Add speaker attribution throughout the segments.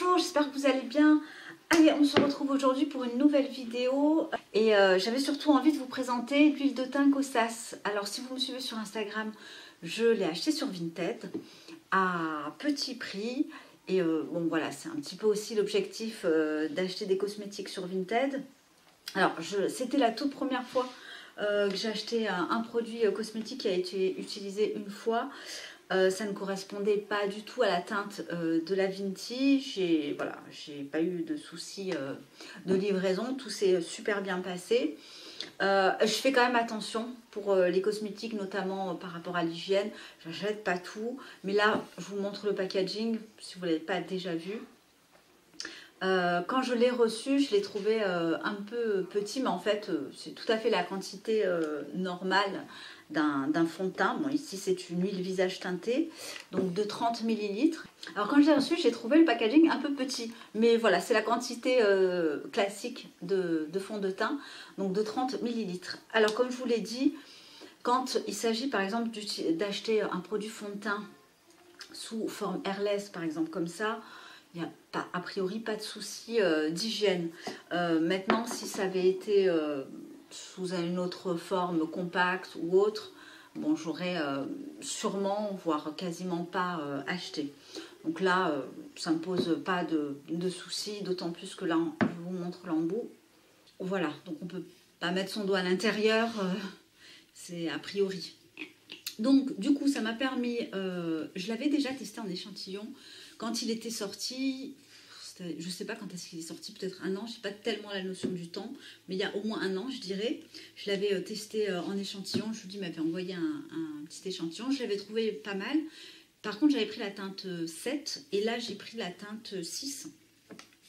Speaker 1: Bonjour, j'espère que vous allez bien. Allez, on se retrouve aujourd'hui pour une nouvelle vidéo et j'avais surtout envie de vous présenter l'huile de thym Kosas. Alors si vous me suivez sur Instagram, je l'ai acheté sur Vinted à petit prix et bon voilà, c'est un petit peu aussi l'objectif d'acheter des cosmétiques sur Vinted. Alors c'était la toute première fois que j'ai acheté un produit cosmétique qui a été utilisé une fois. Ça ne correspondait pas du tout à la teinte de la Vinti. J'ai pas eu de soucis de livraison, tout s'est super bien passé. Je fais quand même attention pour les cosmétiques, notamment par rapport à l'hygiène. Je n'achète pas tout, mais là je vous montre le packaging si vous ne l'avez pas déjà vu. Quand je l'ai reçu, je l'ai trouvé un peu petit, mais en fait c'est tout à fait la quantité normale d'un fond de teint. Bon, ici c'est une huile visage teintée, donc de 30 ml. Alors quand je l'ai reçu, j'ai trouvé le packaging un peu petit, mais voilà, c'est la quantité classique de fond de teint, donc de 30 ml. Alors comme je vous l'ai dit, quand il s'agit par exemple d'acheter un produit fond de teint sous forme airless, par exemple comme ça, il n'y a pas, a priori pas de souci d'hygiène. Maintenant, si ça avait été sous une autre forme compacte ou autre, bon, j'aurais sûrement, voire quasiment pas acheté. Donc là, ça ne me pose pas de soucis, d'autant plus que là, je vous montre l'embout. Voilà, donc on ne peut pas mettre son doigt à l'intérieur, c'est a priori. Donc du coup, ça m'a permis, je l'avais déjà testé en échantillon, quand il était sorti, je ne sais pas quand est-ce qu'il est sorti, peut-être un an, je n'ai pas tellement la notion du temps, mais il y a au moins un an, je dirais. Je l'avais testé en échantillon, je vous dis, il m'avait envoyé un petit échantillon, je l'avais trouvé pas mal. Par contre, j'avais pris la teinte 7 et là, j'ai pris la teinte 6,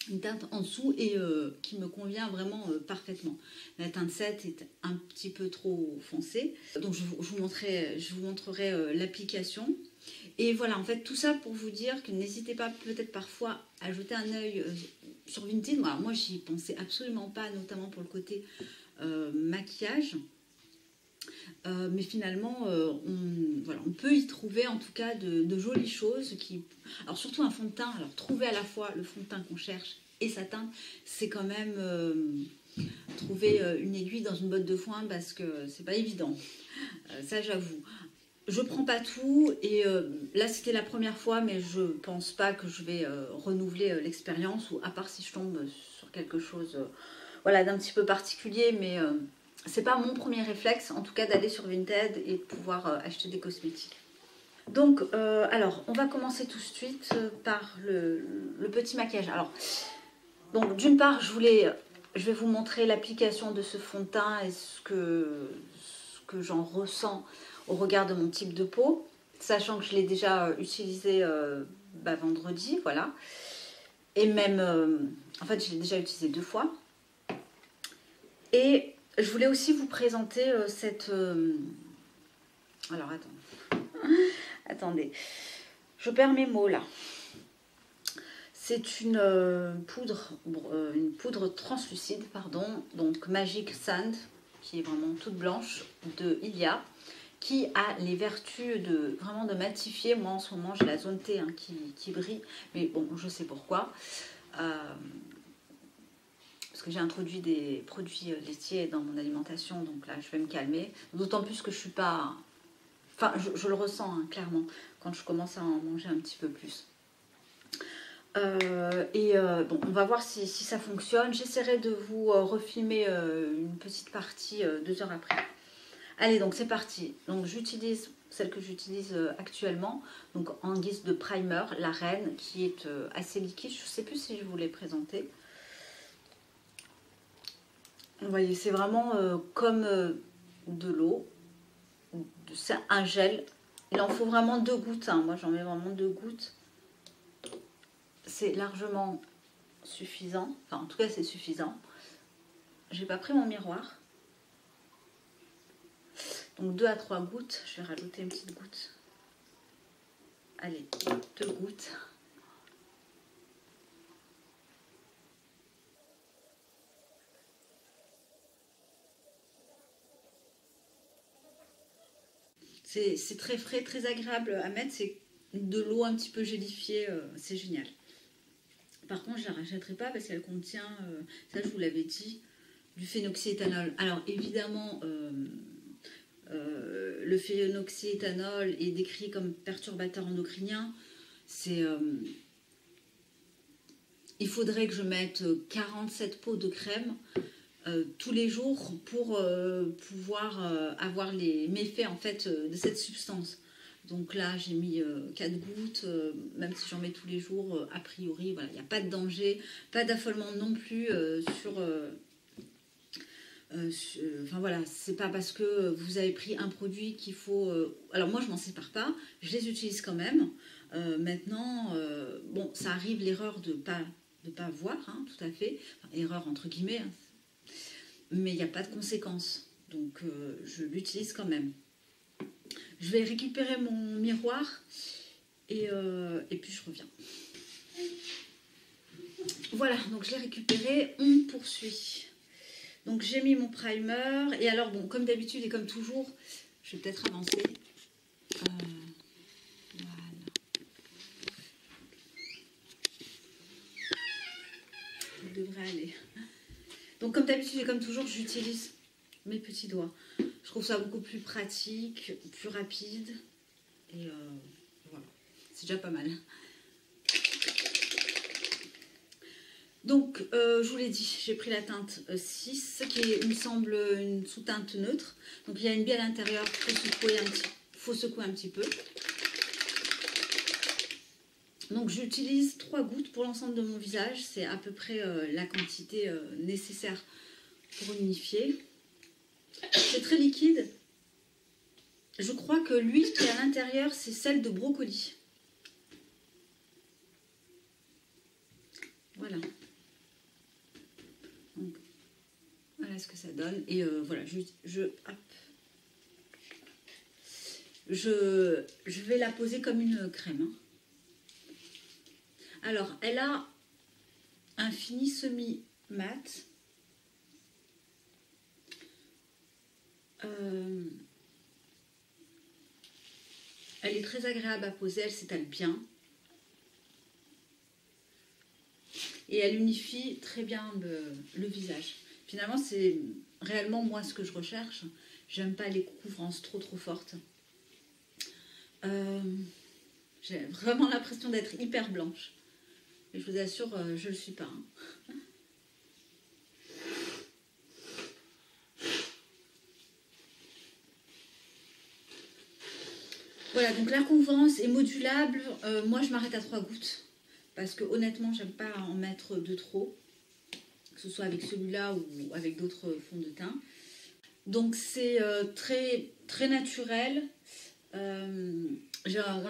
Speaker 1: une teinte en dessous et qui me convient vraiment parfaitement. La teinte 7 est un petit peu trop foncée, donc je vous montrerai l'application. Et voilà, en fait, tout ça pour vous dire que n'hésitez pas peut-être parfois à jeter un œil sur Vinted. Alors, moi, j'y pensais absolument pas, notamment pour le côté maquillage. Mais finalement, on peut y trouver en tout cas de jolies choses. Alors, surtout un fond de teint. Alors, trouver à la fois le fond de teint qu'on cherche et sa teinte, c'est quand même trouver une aiguille dans une botte de foin parce que c'est pas évident. Ça, j'avoue. Je prends pas tout et là c'était la première fois, mais je pense pas que je vais renouveler l'expérience, ou à part si je tombe sur quelque chose voilà, d'un petit peu particulier, mais c'est pas mon premier réflexe en tout cas d'aller sur Vinted et de pouvoir acheter des cosmétiques. Donc alors on va commencer tout de suite par le petit maquillage. Alors donc d'une part je vais vous montrer l'application de ce fond de teint et ce que j'en ressens au regard de mon type de peau, sachant que je l'ai déjà utilisé vendredi, voilà. Et même, en fait, je l'ai déjà utilisé 2 fois. Et je voulais aussi vous présenter cette... alors, attendez, je perds mes mots là. C'est une poudre translucide, pardon, donc Magic Sand, qui est vraiment toute blanche, de Ilia, qui a les vertus vraiment de matifier. Moi en ce moment j'ai la zone T qui brille, mais bon, je sais pourquoi. Parce que j'ai introduit des produits laitiers dans mon alimentation, donc là je vais me calmer. D'autant plus que je suis pas... Enfin, je le ressens hein, clairement quand je commence à en manger un petit peu plus. Bon, on va voir si ça fonctionne. J'essaierai de vous refilmer une petite partie 2 heures après. Allez, donc c'est parti. Donc j'utilise celle que j'utilise actuellement, donc en guise de primer, la Reine, qui est assez liquide. Je ne sais plus si je vous l'ai présentée. Vous voyez, c'est vraiment comme de l'eau. C'est un gel. Il en faut vraiment 2 gouttes. Hein. Moi, j'en mets vraiment 2 gouttes. C'est largement suffisant. Enfin, en tout cas, c'est suffisant. J'ai pas pris mon miroir. Donc 2 à 3 gouttes. Je vais rajouter une petite goutte. Allez, 2 gouttes. C'est très frais, très agréable à mettre. C'est de l'eau un petit peu gélifiée. C'est génial. Par contre, je ne la rachèterai pas parce qu'elle contient, ça je vous l'avais dit, du phénoxyéthanol. Alors évidemment, le phénoxyéthanol est décrit comme perturbateur endocrinien. Il faudrait que je mette 47 pots de crème tous les jours pour pouvoir avoir les méfaits en fait de cette substance. Donc là, j'ai mis 4 gouttes, même si j'en mets tous les jours, a priori, voilà, il n'y a pas de danger, pas d'affolement non plus enfin voilà, c'est pas parce que vous avez pris un produit qu'il faut... alors moi, je m'en sépare pas, je les utilise quand même. Maintenant, bon, ça arrive l'erreur de pas voir, hein, tout à fait, enfin, erreur entre guillemets, hein, mais il n'y a pas de conséquences, donc je l'utilise quand même. Je vais récupérer mon miroir et puis je reviens. Voilà, donc je l'ai récupéré, on poursuit. Donc j'ai mis mon primer et alors bon, comme d'habitude et comme toujours, je vais peut-être avancer. Voilà. Ça devrait aller. Donc comme d'habitude et comme toujours, j'utilise mes petits doigts. Je trouve ça beaucoup plus pratique, plus rapide. Et voilà, c'est déjà pas mal. Donc, je vous l'ai dit, j'ai pris la teinte 6, qui est, il me semble, une sous-teinte neutre. Donc, il y a une bille à l'intérieur, il faut secouer un petit peu. Donc, j'utilise 3 gouttes pour l'ensemble de mon visage. C'est à peu près la quantité nécessaire pour unifier. C'est très liquide. Je crois que l'huile qui est à l'intérieur, c'est celle de brocoli. Voilà. Donc, voilà ce que ça donne. Et voilà, je vais la poser comme une crème. Hein. Alors, elle a un fini semi-mat. Elle est très agréable à poser, elle s'étale bien. Et elle unifie très bien le visage. Finalement, c'est réellement moi ce que je recherche. J'aime pas les couvrances trop fortes. J'ai vraiment l'impression d'être hyper blanche. Et je vous assure, je ne le suis pas. Hein. Voilà, donc la couvrance est modulable. Moi, je m'arrête à 3 gouttes. Parce que honnêtement, j'aime pas en mettre de trop. Que ce soit avec celui-là ou avec d'autres fonds de teint. Donc c'est très naturel. On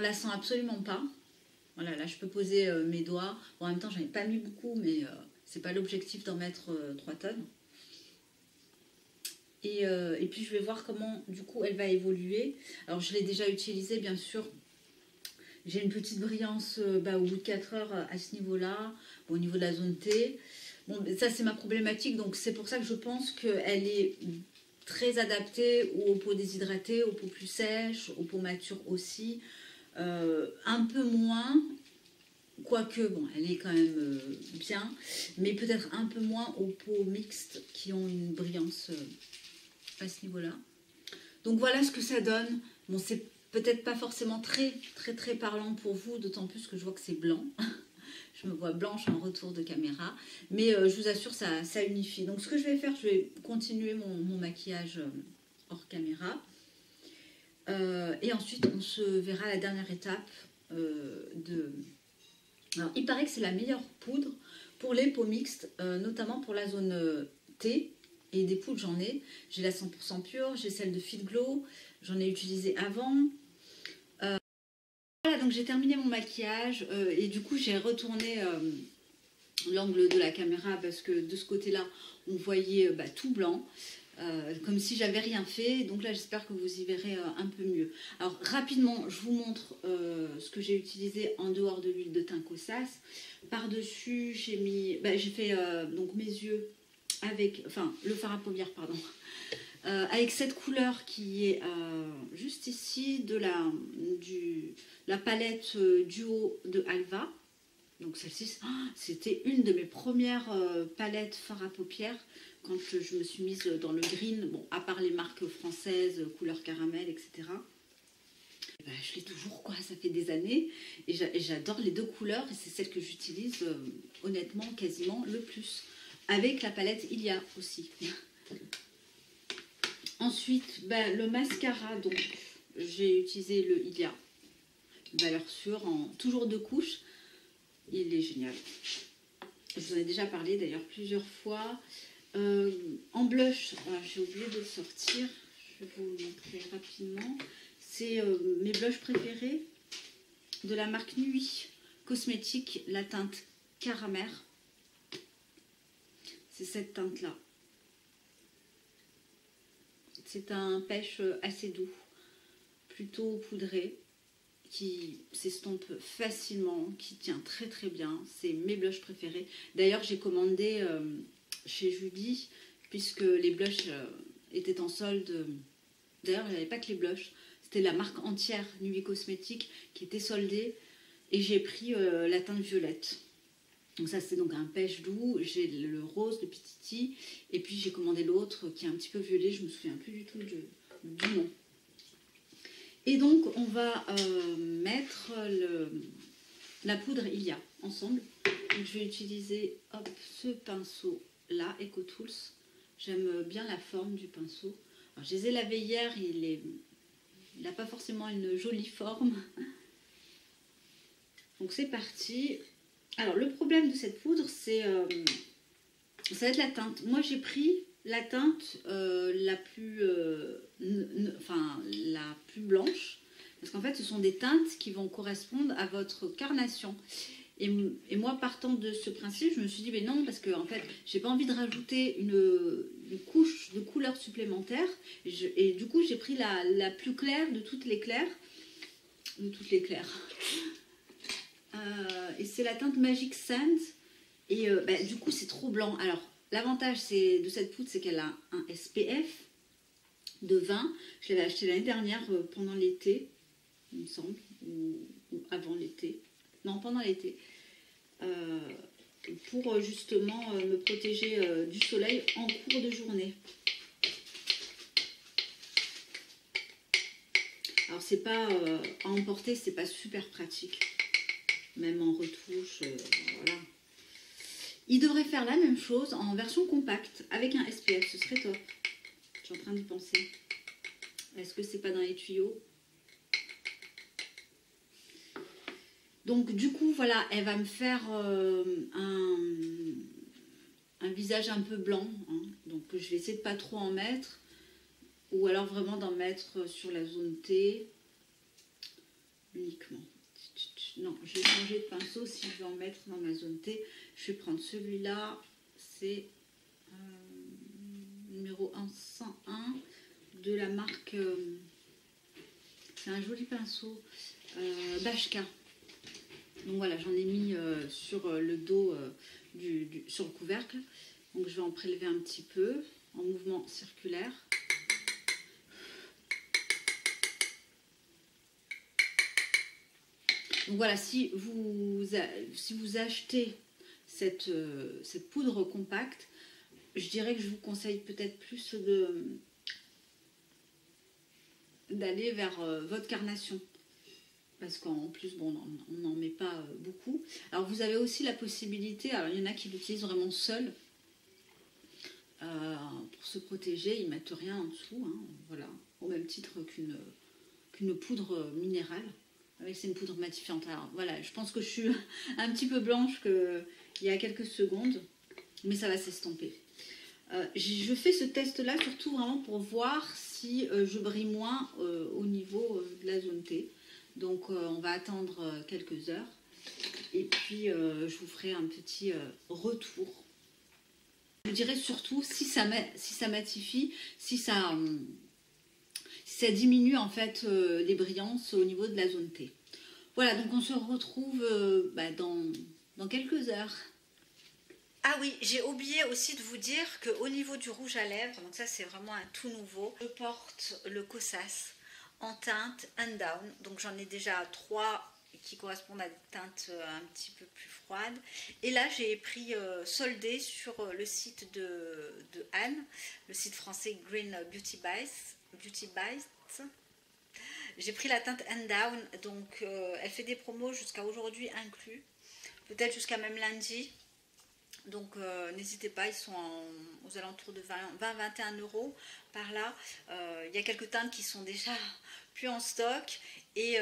Speaker 1: la sent absolument pas. Voilà, là je peux poser mes doigts. Bon, en même temps, j'en ai pas mis beaucoup, mais c'est pas l'objectif d'en mettre 3 tonnes. Et puis je vais voir comment du coup elle va évoluer. Alors je l'ai déjà utilisée bien sûr. J'ai une petite brillance au bout de 4 heures à ce niveau-là, au niveau de la zone T. Bon, ça c'est ma problématique, donc c'est pour ça que je pense qu'elle est très adaptée aux peaux déshydratées, aux peaux plus sèches, aux peaux matures aussi. Un peu moins, quoique, bon, elle est quand même bien, mais peut-être un peu moins aux peaux mixtes qui ont une brillance à ce niveau-là. Donc voilà ce que ça donne. Bon, c'est peut-être pas forcément très parlant pour vous, d'autant plus que je vois que c'est blanc. Je me vois blanche en retour de caméra, mais je vous assure, ça unifie. Donc ce que je vais faire, je vais continuer mon maquillage hors caméra. Et ensuite, on se verra à la dernière étape Alors, il paraît que c'est la meilleure poudre pour les peaux mixtes, notamment pour la zone T. Et des poudres, j'en ai. J'ai la 100% pure, j'ai celle de Fit Glow, j'en ai utilisé avant. Voilà, donc j'ai terminé mon maquillage et du coup j'ai retourné l'angle de la caméra parce que de ce côté-là, on voyait tout blanc. Comme si j'avais rien fait, donc là j'espère que vous y verrez un peu mieux. Alors rapidement je vous montre ce que j'ai utilisé en dehors de l'huile de thym Kosas. Par dessus j'ai mis, j'ai fait donc mes yeux avec, enfin le fard à paupières pardon, avec cette couleur qui est juste ici de la palette duo de Alva. Donc celle-ci, c'était une de mes premières palettes fard à paupières quand je me suis mise dans le green, bon, à part les marques françaises, couleur caramel, etc. Ben, je l'ai toujours, quoi, ça fait des années. Et j'adore les deux couleurs et c'est celle que j'utilise honnêtement quasiment le plus. Avec la palette Ilia aussi. Ensuite, ben, le mascara, donc j'ai utilisé le Ilia. Valeur sûre, en toujours 2 couches. Il est génial. Je vous en ai déjà parlé d'ailleurs plusieurs fois. En blush, j'ai oublié de le sortir. Je vais vous le montrer rapidement. C'est mes blushs préférés de la marque Nuit Cosmétique, la teinte Caramel. C'est cette teinte-là. C'est un pêche assez doux, plutôt poudré, qui s'estompe facilement, qui tient très très bien. C'est mes blushs préférés. D'ailleurs, j'ai commandé chez Julie, puisque les blushs étaient en solde. D'ailleurs, il n'y avait pas que les blushs. C'était la marque entière, Nuit Cosmétique, qui était soldée. Et j'ai pris la teinte violette. Donc ça, c'est donc un pêche doux. J'ai le rose de Pititi. Et puis, j'ai commandé l'autre qui est un petit peu violet. Je ne me souviens plus du tout du nom. Et donc, on va mettre la poudre Ilia ensemble. Donc, je vais utiliser hop, ce pinceau-là, EcoTools. J'aime bien la forme du pinceau. Alors, je les ai lavés hier, il n'a pas forcément une jolie forme. Donc, c'est parti. Alors, le problème de cette poudre, c'est ça va être la teinte. Moi, j'ai pris la teinte la plus blanche, parce qu'en fait ce sont des teintes qui vont correspondre à votre carnation et moi, partant de ce principe, je me suis dit mais non, parce que en fait j'ai pas envie de rajouter une couche de couleur supplémentaire et du coup j'ai pris la plus claire de toutes les claires et c'est la teinte Magic Sand et du coup c'est trop blanc. Alors l'avantage de cette poudre, c'est qu'elle a un SPF de 20. Je l'avais acheté l'année dernière pendant l'été, il me semble, ou avant l'été. Non, pendant l'été. Pour justement me protéger du soleil en cours de journée. Alors c'est pas à emporter, c'est pas super pratique. Même en retouche, voilà. Il devrait faire la même chose en version compacte avec un SPF, ce serait top. Je suis en train d'y penser. Est-ce que c'est pas dans les tuyaux? Donc du coup, voilà, elle va me faire un visage un peu blanc. Hein. Donc je vais essayer de pas trop en mettre. Ou alors vraiment d'en mettre sur la zone T uniquement. Non, je vais changer de pinceau si je veux en mettre dans ma zone T. Je vais prendre celui-là. C'est numéro 101 de la marque. C'est un joli pinceau. Bashka. Donc voilà, j'en ai mis sur le dos, sur le couvercle. Donc je vais en prélever un petit peu en mouvement circulaire. Donc voilà, si vous achetez cette poudre compacte, je dirais que je vous conseille peut-être plus d'aller vers votre carnation. Parce qu'en plus, bon, on n'en met pas beaucoup. Alors vous avez aussi la possibilité, alors il y en a qui l'utilisent vraiment seul. Pour se protéger, ils ne mettent rien en dessous, hein, voilà, au même titre qu'une poudre minérale. C'est une poudre matifiante. Alors voilà, je pense que je suis un petit peu blanche qu'il y a quelques secondes, mais ça va s'estomper. Je fais ce test-là surtout vraiment pour voir si je brille moins au niveau de la zone T. Donc on va attendre quelques heures et puis je vous ferai un petit retour. Je dirais surtout si ça matifie, si ça diminue en fait les brillances au niveau de la zone T. Voilà, donc on se retrouve dans quelques heures. Ah oui, j'ai oublié aussi de vous dire qu'au niveau du rouge à lèvres, donc ça c'est vraiment un tout nouveau, je porte le Kosas en teinte Undown. Donc j'en ai déjà 3 qui correspondent à des teintes un petit peu plus froides. Et là, j'ai pris soldé sur le site de Anne, le site français Green Beauty Bites. J'ai pris la teinte And Down, donc elle fait des promos jusqu'à aujourd'hui inclus, peut-être jusqu'à même lundi. Donc n'hésitez pas, ils sont aux alentours de 20-21 € par là. Il y a quelques teintes qui sont déjà plus en stock. Et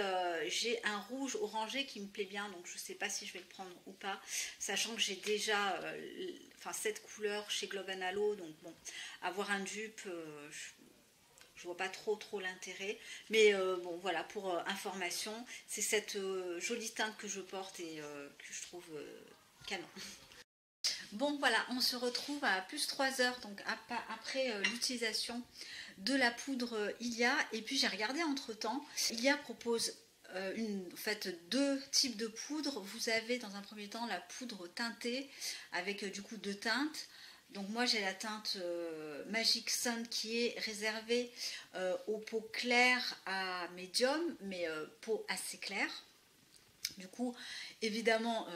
Speaker 1: j'ai un rouge orangé qui me plaît bien, donc je ne sais pas si je vais le prendre ou pas. Sachant que j'ai déjà cette couleur chez Globe & Halo, donc bon, avoir un dupe, je vois pas trop l'intérêt. Mais bon voilà, pour information, c'est cette jolie teinte que je porte et que je trouve canon. Bon voilà, on se retrouve à plus 3 heures donc après l'utilisation de la poudre Ilia. Et puis j'ai regardé entre temps, Ilia propose en fait 2 types de poudre. Vous avez dans un premier temps la poudre teintée avec du coup 2 teintes. Donc moi j'ai la teinte Magic Sun qui est réservée aux peaux claires à médium, mais peau assez claire. Du coup, évidemment,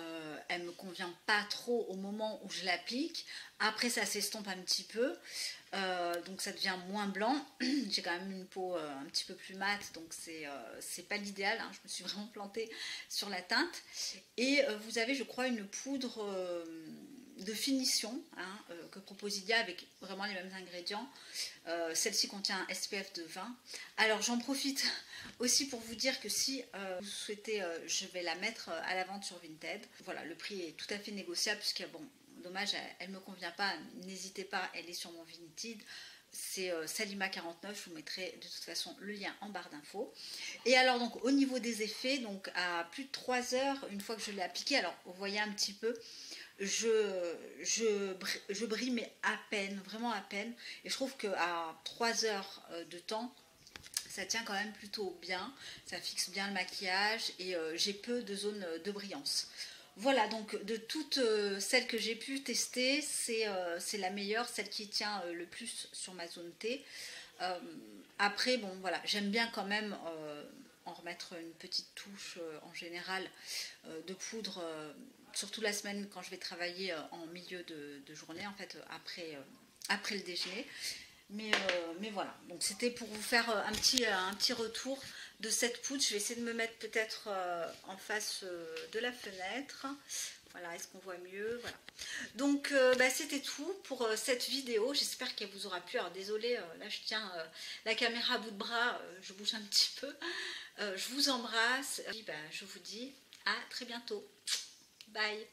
Speaker 1: elle ne me convient pas trop au moment où je l'applique. Après, ça s'estompe un petit peu, donc ça devient moins blanc. J'ai quand même une peau un petit peu plus mate, donc c'est pas l'idéal. Hein. Je me suis vraiment plantée sur la teinte. Et vous avez, je crois, une poudre de finition que propose Ilia avec vraiment les mêmes ingrédients. Celle-ci contient un SPF de 20. Alors j'en profite aussi pour vous dire que si vous souhaitez, je vais la mettre à la vente sur Vinted. Voilà, le prix est tout à fait négociable puisque bon, dommage, elle ne me convient pas. N'hésitez pas, elle est sur mon Vinted. C'est Salima49, je vous mettrai de toute façon le lien en barre d'infos. Et alors donc au niveau des effets, donc à plus de 3 heures, une fois que je l'ai appliqué, alors vous voyez un petit peu, je brille mais à peine, vraiment à peine. Et je trouve qu'à 3 heures de temps, ça tient quand même plutôt bien, ça fixe bien le maquillage et j'ai peu de zones de brillance. Voilà, donc de toutes celles que j'ai pu tester, c'est la meilleure, celle qui tient le plus sur ma zone T. Après, bon voilà, j'aime bien quand même en remettre une petite touche en général de poudre, surtout la semaine quand je vais travailler en milieu de journée, en fait après le déjeuner. Mais voilà, donc c'était pour vous faire un petit retour de cette poudre. Je vais essayer de me mettre peut-être en face de la fenêtre. Voilà, est-ce qu'on voit mieux? Voilà. Donc c'était tout pour cette vidéo. J'espère qu'elle vous aura plu. Alors désolée, là je tiens la caméra à bout de bras, je bouge un petit peu. Je vous embrasse. Et puis, je vous dis à très bientôt. Bye.